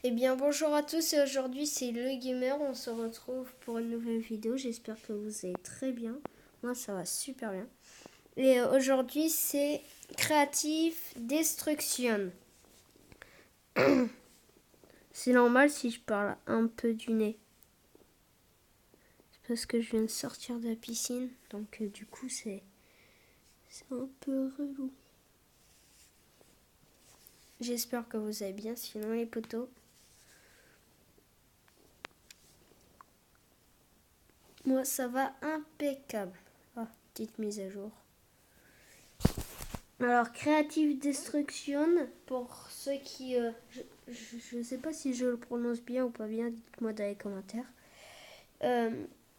Eh bien bonjour à tous et aujourd'hui c'est Le Gamer, on se retrouve pour une nouvelle vidéo, j'espère que vous allez très bien, moi ça va super bien. Et aujourd'hui c'est Creative Destruction. C'est normal si je parle un peu du nez. C'est parce que je viens de sortir de la piscine, donc du coup c'est un peu relou. J'espère que vous allez bien, sinon les potos. Moi ça va impeccable. Ah, petite mise à jour. Alors, Creative Destruction, pour ceux qui... je ne sais pas si je le prononce bien ou pas bien, dites-moi dans les commentaires.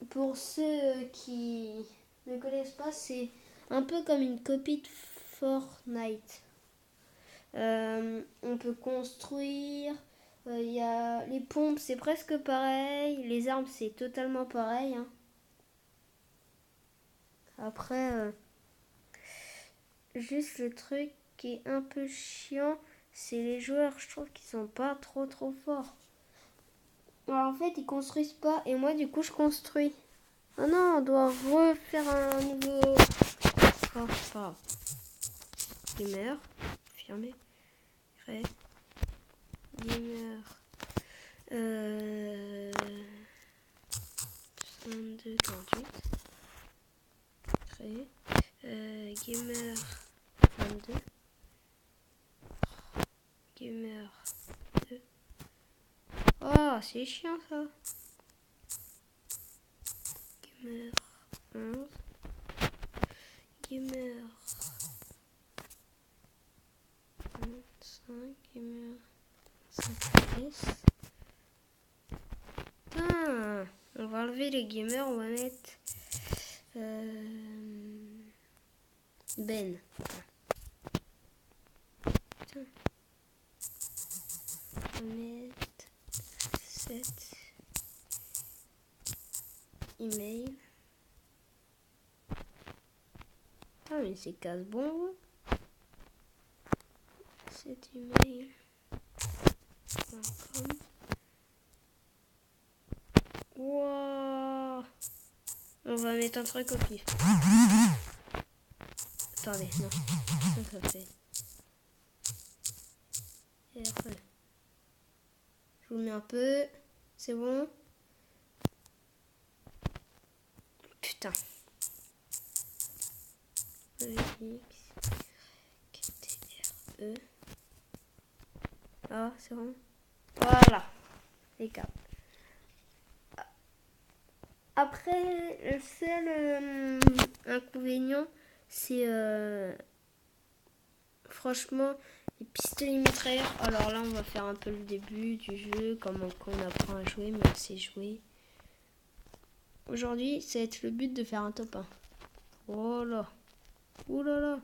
Pour ceux qui ne connaissent pas, c'est un peu comme une copie de Fortnite. On peut construire, y a les pompes, c'est presque pareil, les armes, c'est totalement pareil. Hein. Après... Juste le truc qui est un peu chiant, c'est les joueurs, je trouve qu'ils sont pas trop forts. Alors en fait, ils construisent pas et moi du coup je construis. Ah non, on doit refaire un nouveau. Oh, pas. Gamer, confirmé. Créer. Gamer. 22, 48. Créer. Gamer 22. Gamer 2. Oh, c'est chiant ça. Gamer 11. Gamer 25. Gamer 5S. Ah, on va enlever les gamers, on va mettre Ben. Putain. On va mettre 7 email. Ah mais c'est casse-bon. 7 email.com. Wow. On va mettre un truc au pif. Attendez, non. Ça fait. Et après. Je vous mets un peu. C'est bon. Putain. X, T, R, E. Ah, c'est bon. Voilà. Les câbles. Après, le seul inconvénient, c'est franchement les pistolets mitrailleurs. Alors là, on va faire un peu le début du jeu, comment on apprend à jouer, mais on sait jouer. Aujourd'hui, ça va être le but de faire un top 1. Oh là. Ouh là là.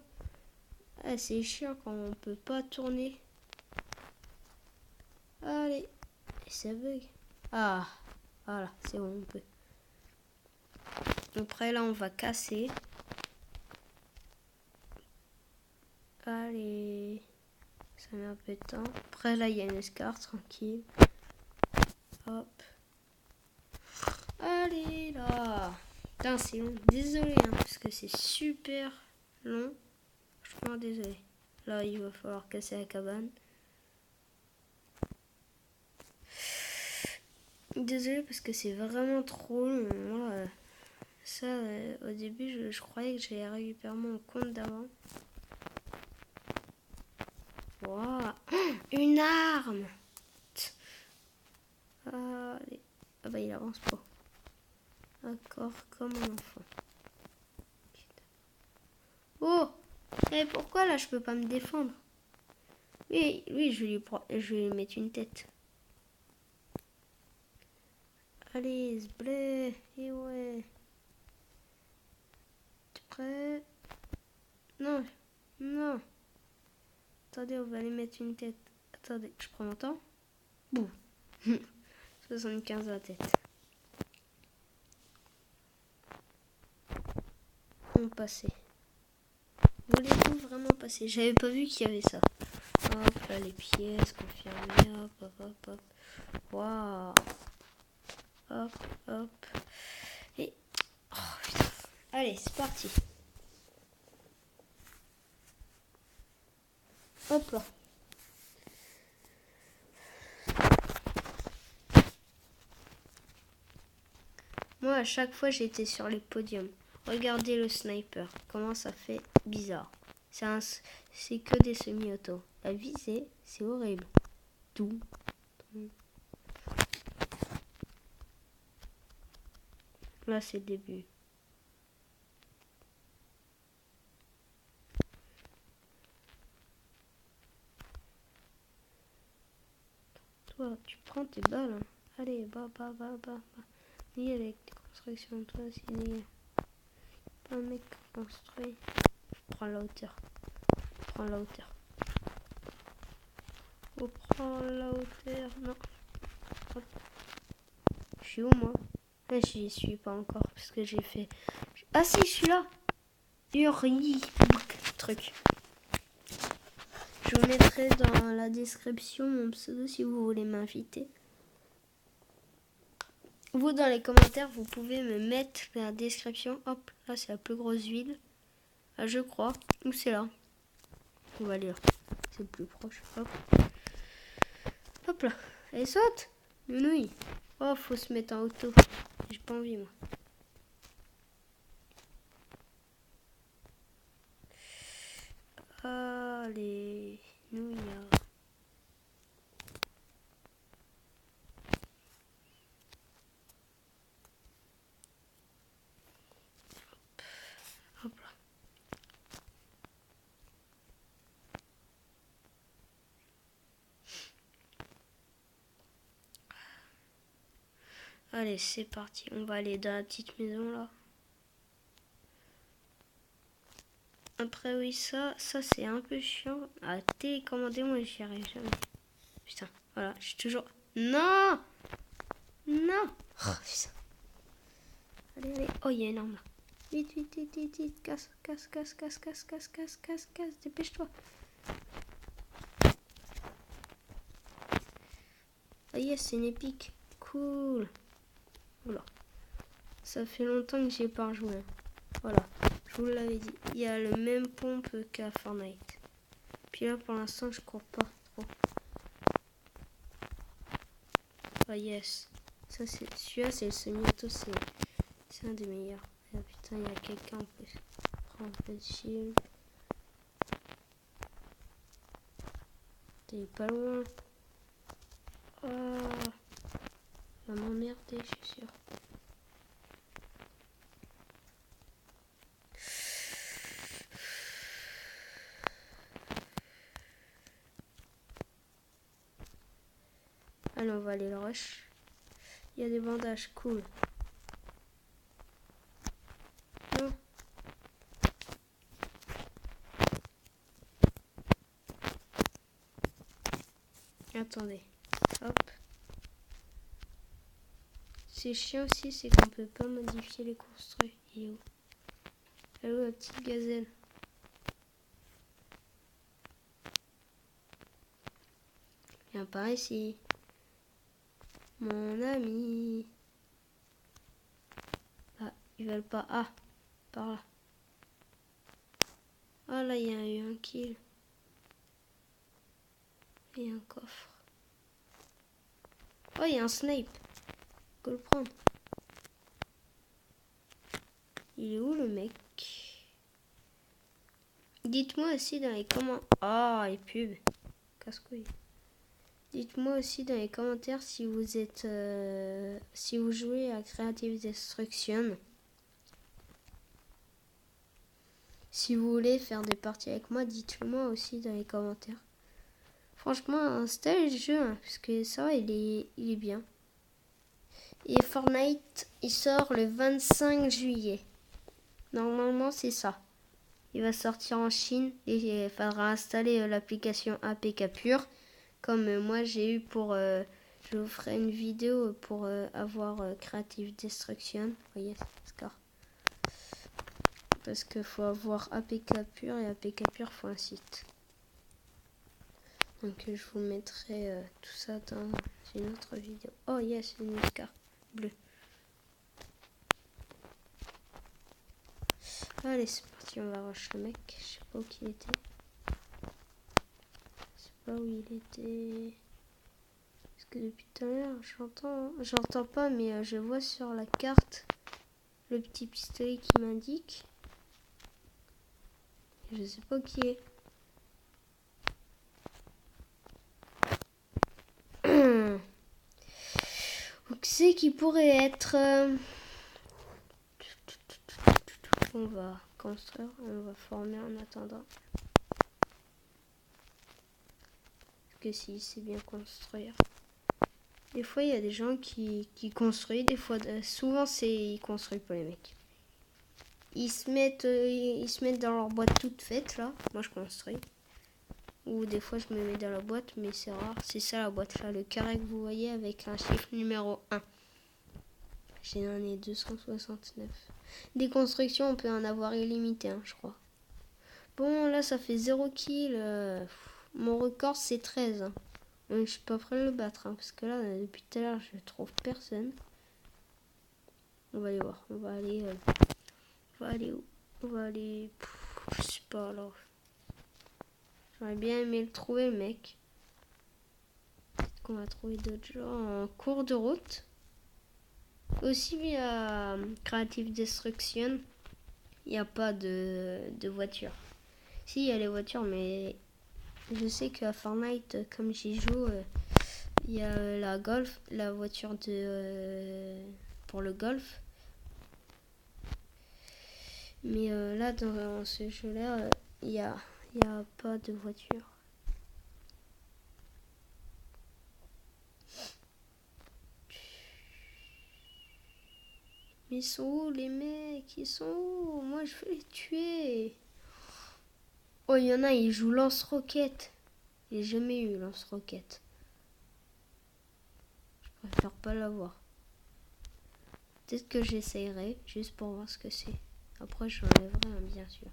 Ah, c'est chiant quand on peut pas tourner. Allez. Et ça bug. Ah, voilà, c'est bon, on peut. Après, là, on va casser. Allez. Ça met un peu de temps. Après, là, il y a une escarre, tranquille. Hop. Allez, là. Putain, c'est long. Désolé, hein, parce que c'est super long. Franchement, désolé. Là, il va falloir casser la cabane. Désolé, parce que c'est vraiment trop long. Moi, ça, au début, je croyais que j'allais récupérer mon compte d'avant. Wow. Une arme. Allez. Ah bah il avance pas. D'accord, comme un enfant. Oh. Et pourquoi là je peux pas me défendre? Oui, oui, je vais lui mettre une tête. Allez, blé. Et ouais. T'es prêt? Non, non. Attendez, on va lui mettre une tête. Attendez, je prends mon temps. Bouh. 75 à la tête. On passait. Voulez-vous vraiment passer? J'avais pas vu qu'il y avait ça. Ah, Hop, là les pièces, confirmées. Hop, hop, hop, hop. Waouh. Hop, hop. Et... Oh, putain. Allez, c'est parti. Hop là. Moi, à chaque fois, j'étais sur les podiums. Regardez le sniper. Comment ça fait bizarre. C'est que des semi-auto. La visée, c'est horrible. Tout. Là, c'est le début. Toi, tu prends tes balles. Hein. Allez, bah. Ni avec tes constructions, toi aussi, ni. Pas un mec qui construit. Prends la hauteur. Prends la hauteur. Oh, prends la hauteur. Non. Hop. Je suis où, moi? Ah, j'y suis pas encore, parce que j'ai fait... Ah si, je suis là. Uri. Truc. Je vous mettrai dans la description mon pseudo si vous voulez m'inviter. Vous, dans les commentaires, vous pouvez me mettre la description. Hop, là, c'est la plus grosse ville. Là, je crois. Ou c'est là. On va lire. C'est le plus proche. Hop. Hop là. Allez, saute. Nounouille. Oh, faut se mettre en auto. J'ai pas envie, moi. Allez. Nouilles. Hop là. Allez, c'est parti. On va aller dans la petite maison là. Après, oui, ça c'est un peu chiant à télécommander. Moi, j'y arrive jamais. Putain, voilà, je suis toujours. Non! Non! Oh, putain. Allez. Oh, il y a une arme là. Vite. Casse. Dépêche-toi. Ah, yes, c'est une épique. Cool. Voilà. Ça fait longtemps que j'ai pas rejoué. Voilà. Je vous l'avais dit. Il y a le même pompe qu'à Fortnite. Puis là, pour l'instant, je cours pas trop. Ah, yes. Celui-là, c'est le semi-auto. C'est un des meilleurs. Ah, putain, il y a quelqu'un en plus. Prends un peu de shield. T'es pas loin. Oh. Va m'emmerder, je suis sûr. Allez, on va aller le rush. Il y a des bandages, cool. Non. Attendez. Hop. C'est chiant aussi, c'est qu'on peut pas modifier les construits. Il est où? Elle est où la petite gazelle? Viens par ici. Mon ami. Ah, ils veulent pas. Ah, par là. Ah là, il y a eu un kill. Et un coffre. Oh, il y a un snipe. Faut le prendre. Il est où le mec? Dites-moi aussi dans les commentaires. Ah, les pubs. Casse-couille. Dites-moi aussi dans les commentaires si vous êtes, si vous jouez à Creative Destruction. Si vous voulez faire des parties avec moi, dites-le moi aussi dans les commentaires. Franchement, installez le jeu, hein, parce que ça, il est bien. Et Fortnite, il sort le 25 juillet. Normalement, c'est ça. Il va sortir en Chine et il faudra installer l'application APK Pure. Comme moi, j'ai eu pour... je vous ferai une vidéo pour avoir Creative Destruction. Vous voyez, Scar. Parce qu'il faut avoir APK Pure et APK Pure faut un site. Donc je vous mettrai tout ça dans une autre vidéo. Oh yes, une muscar bleue. Allez, c'est parti, on va rush le mec. Je sais pas où il était. Je sais pas où il était. Parce que depuis tout à l'heure, j'entends pas, mais je vois sur la carte le petit pistolet qui m'indique. Je sais pas qui est. Donc c'est qui pourrait être. On va construire, on va former en attendant. Parce que si c'est bien construire. Des fois il y a des gens qui construisent, des fois souvent ils construisent pas les mecs. Ils se mettent dans leur boîte toute faite là. Moi je construis. Ou des fois je me mets dans la boîte, mais c'est rare. C'est ça la boîte là, le carré que vous voyez avec un chiffre numéro 1. J'en ai 269. Des constructions, on peut en avoir illimité, hein, je crois. Bon, là ça fait 0 kill. Mon record c'est 13. Hein. Je suis pas prêt de le battre, hein, parce que là depuis tout à l'heure je trouve personne. On va aller voir. On va aller où? On va aller. Je sais pas alors. J'aurais bien aimé le trouver, le mec. Peut-être qu'on va trouver d'autres gens en cours de route. Aussi via Creative Destruction, il n'y a pas de voiture. Si, il y a les voitures, mais je sais qu'à Fortnite, comme j'y joue, il y a la Golf, la voiture pour le golf. Mais là, dans ce jeu-là, il n'y a pas de voiture. Mais ils sont où les mecs? Ils sont où? Moi je veux les tuer. Oh, il y en a, ils jouent lance-roquette. J'ai jamais eu lance-roquette. Je préfère pas l'avoir. Peut-être que j'essayerai, juste pour voir ce que c'est. Après je l'enlèverai, hein, bien sûr.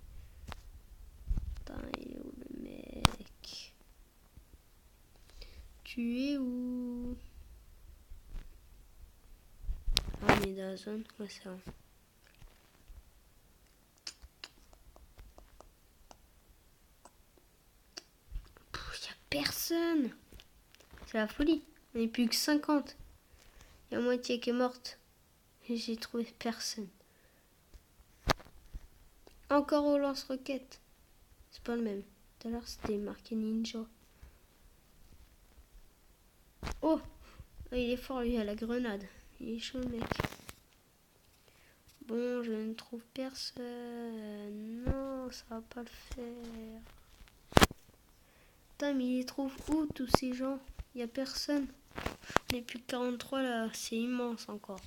Putain, il est où le mec? Tu es où? Ah, on est dans la zone? Ouais, c'est vrai. Il y a personne. C'est la folie. On n'est plus que 50. Il y a moitié qui est morte. Et j'ai trouvé personne. Encore au lance-roquette. C'est pas le même. Tout à l'heure c'était marqué ninja. Oh, il est fort lui à la grenade. Il est chaud le mec. Bon, je ne trouve personne. Non, ça va pas le faire. Putain, mais il les trouve où tous ces gens? Il y a personne. On est plus que 43 là, c'est immense encore.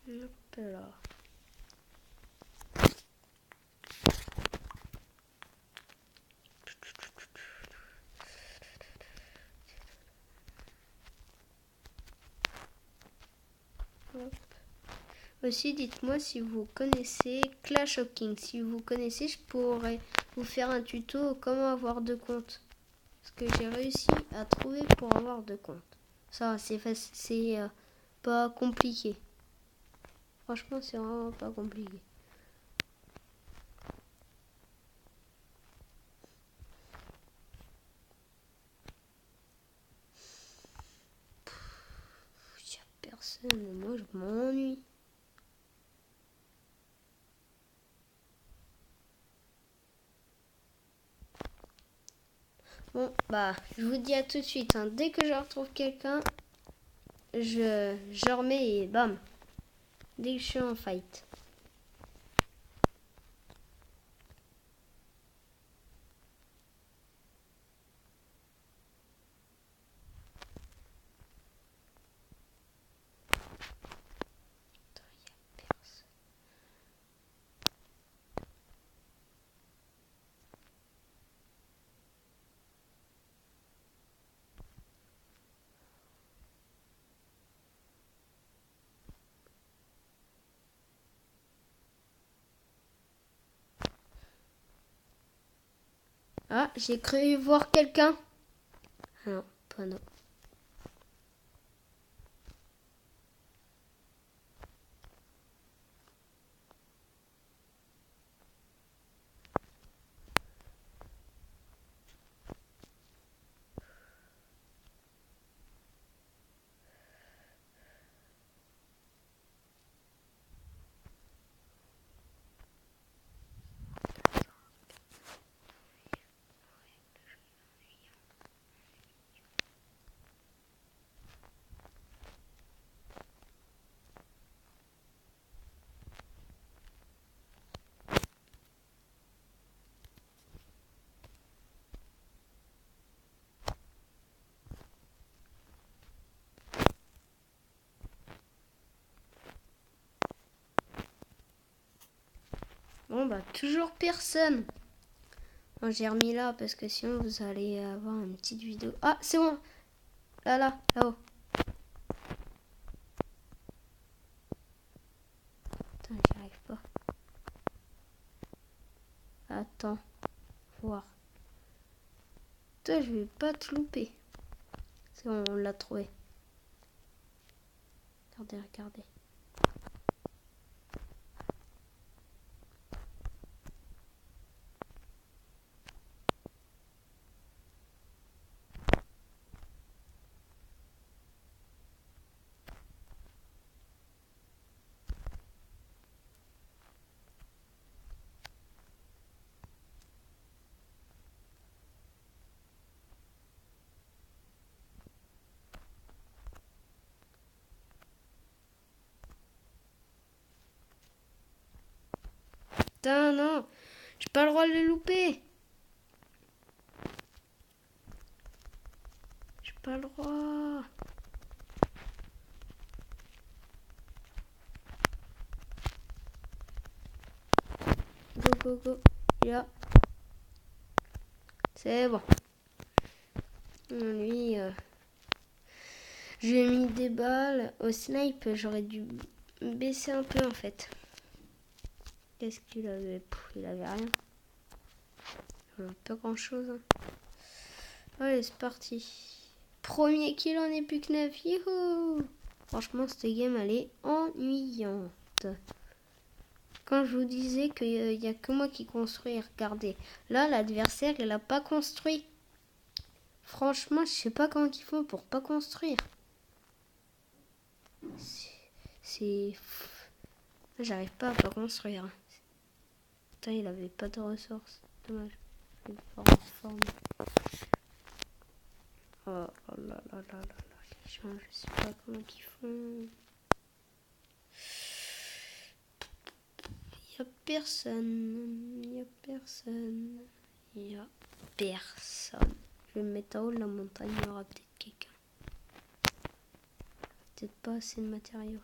Hop là. Hop. Aussi, dites-moi si vous connaissez Clash of Kings. Si vous connaissez, je pourrais vous faire un tuto comment avoir 2 comptes. Parce que j'ai réussi à trouver pour avoir 2 comptes. Ça, c'est pas compliqué. Franchement, c'est vraiment pas compliqué. Il n'y a personne, moi je m'ennuie. Bon, bah, je vous dis à tout de suite. Hein. Dès que je retrouve quelqu'un, je remets et bam. Dès que je suis en fight. Ah, j'ai cru voir quelqu'un. Ah non, pas non. Bon, bah, toujours personne. Bon, j'ai remis là parce que sinon vous allez avoir une petite vidéo. Ah, c'est bon. Là-haut. Putain, j'y arrive pas. Attends, voir. Toi, je vais pas te louper. C'est bon, on l'a trouvé. Regardez. Putain, non. J'ai pas le droit de le louper. J'ai pas le droit. Go. Là. C'est bon. Lui, je lui ai mis des balles. Au snipe, j'aurais dû baisser un peu en fait. Qu'est-ce qu'il avait? Il avait rien. Pas grand chose. Hein. Allez, c'est parti. Premier kill, on est plus que 9. Youhou! Franchement, cette game, elle est ennuyante. Quand je vous disais qu'il n'y a que moi qui construis, regardez. Là, l'adversaire, il n'a pas construit. Franchement, je sais pas comment ils font pour pas construire. C'est... J'arrive pas à pas construire. Putain, il avait pas de ressources. Dommage. Je oh là. Les gens, je sais pas comment ils font. Y a personne. Je vais me mettre en haut de la montagne, il y aura peut-être quelqu'un. Peut-être pas assez de matériaux.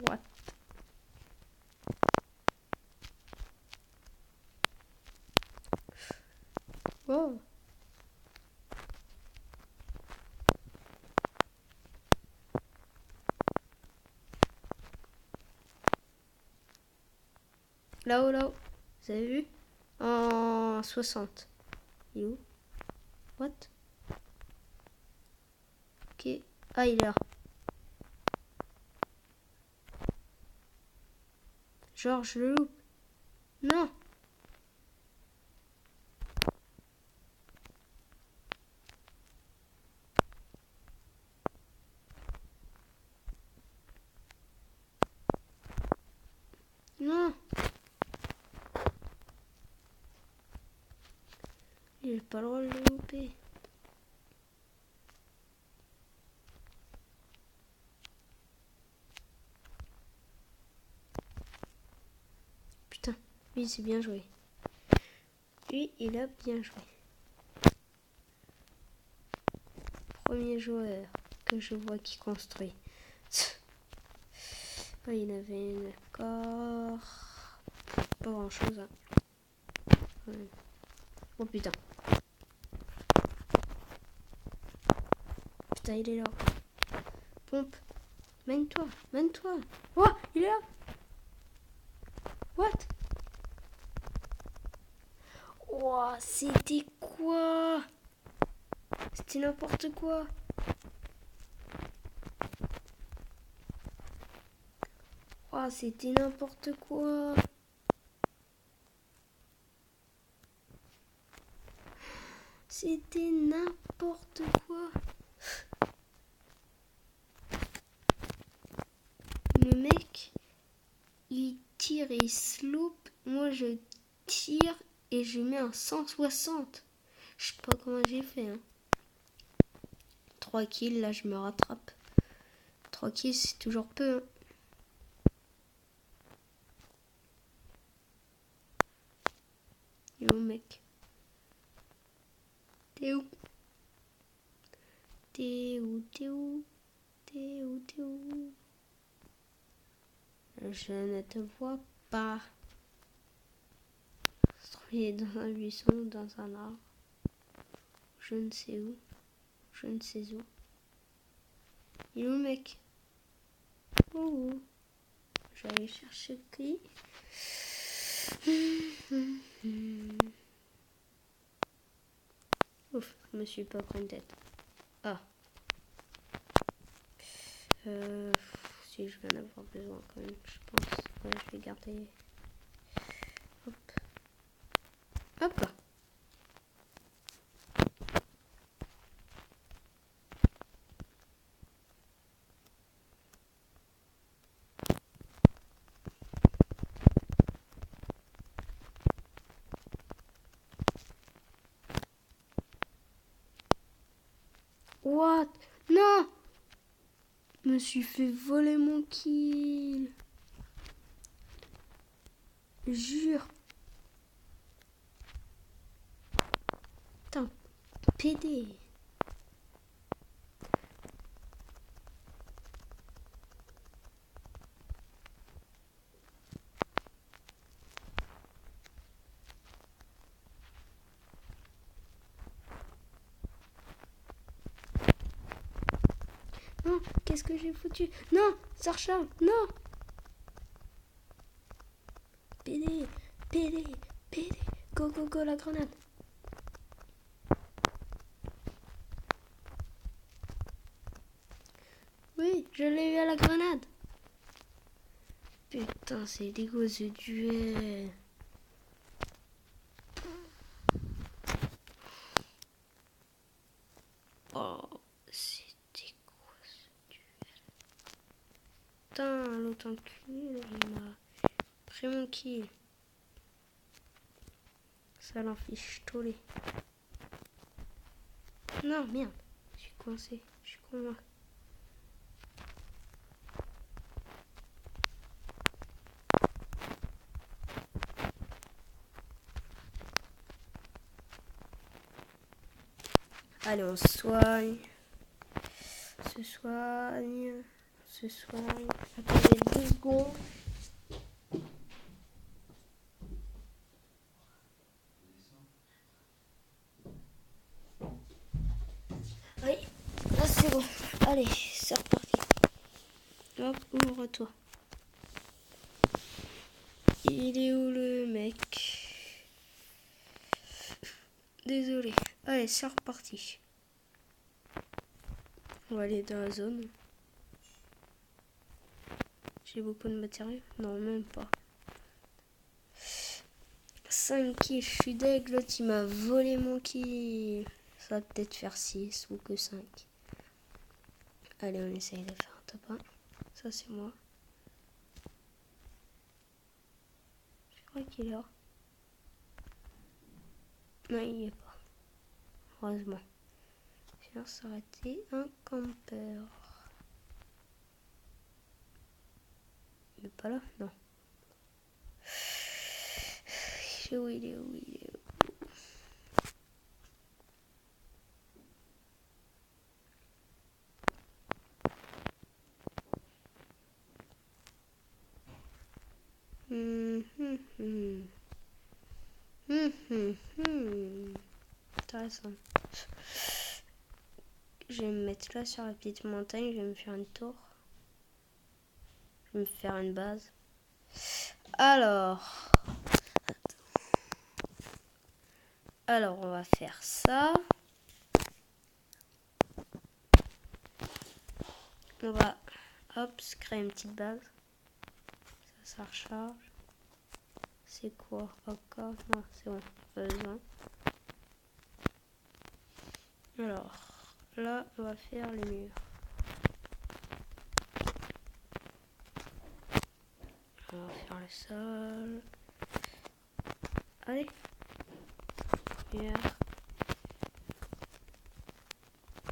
What? Oh. Là-haut. Vous avez vu? En 60. Il est où? What? Ok. Ah, il est là. Genre, je le loupe. Non. Non. J'ai pas le droit de le louper. Putain, lui, c'est bien joué. Lui, il a bien joué. Premier joueur que je vois qui construit. Oh, il avait un corps. Pas grand chose. Hein. Ouais. Oh putain. putain, il est là. Pompe. Mène-toi, mène-toi. Oh, il est là. What? Oh, c'était quoi? C'était n'importe quoi. Oh, c'était n'importe quoi. C'était n'importe quoi. Le mec, il tire et il slope. Moi, je tire et je mets un 160. Je sais pas comment j'ai fait. 3 kills, là, je me rattrape. 3 kills, c'est toujours peu. Yo, mec. T'es où? T'es où? T'es où? T'es où? T'es où? Je ne te vois pas. Il est dans un buisson ou dans un arbre. Je ne sais où. Je ne sais où. Il est où, mec? Oh. Je vais aller chercher qui? Ouf, je me suis pas pris une tête. Ah. Si je vais en avoir besoin quand même, je pense. Ouais, je vais garder. Hop. Hop là. What? Non! Je me suis fait voler mon kill. Jure. Putain, PD. Non, qu'est-ce que j'ai foutu? Non, Sacha, non! PD, PD, PD. Go, go, go, la grenade. Oui, je l'ai eu à la grenade. Putain, c'est dégueu ce duel. Oh, c'était quoi ce duel? Putain, l'autre enculé, il m'a pris mon kill. Ça l'en fiche tollé. Non, merde. Je suis coincé. Je suis con, moi. Allez, on se soigne. Se soigne. Se soigne. Attendez 2 secondes. Oui, là c'est bon. Allez, c'est reparti. Hop, ouvre-toi. Il est où le mec? Désolé. Allez, c'est reparti. On va aller dans la zone. J'ai beaucoup de matériel? Non, même pas. 5 kills, je suis deg. L'autre il m'a volé mon kill. Ça va peut-être faire 6 ou que 5. Allez, on essaye de faire un top 1. Ça c'est moi. Je crois qu'il est là. Non, il n'y est pas. Heureusement. Sinon, ça aurait été un campeur. Il est pas là? Non. Il est où? Il est où? Il est où? Intéressant. je vais me mettre là sur la petite montagne. Je vais me faire une tour. Je vais me faire une base. Alors, on va faire ça. On va, hop, se créer une petite base. Ça recharge. C'est quoi encore? Non, c'est bon, pas besoin. Alors, là, on va faire les murs. On va faire le sol. Allez. Mur.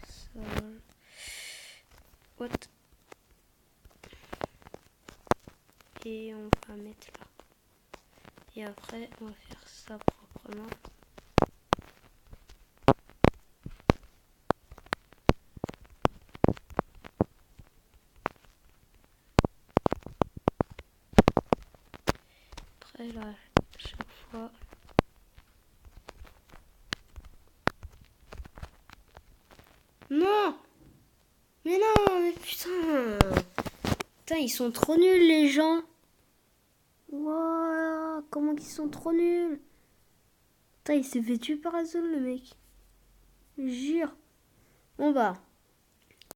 Sol. What? Et on va mettre là. Et après, on va faire ça proprement. Après, là, chaque fois. Non! Mais non, mais putain! Putain, ils sont trop nuls, les gens! Waouh, comment ils sont trop nuls! Putain, il s'est fait tuer par Azul, le mec. Je jure. Bon bah,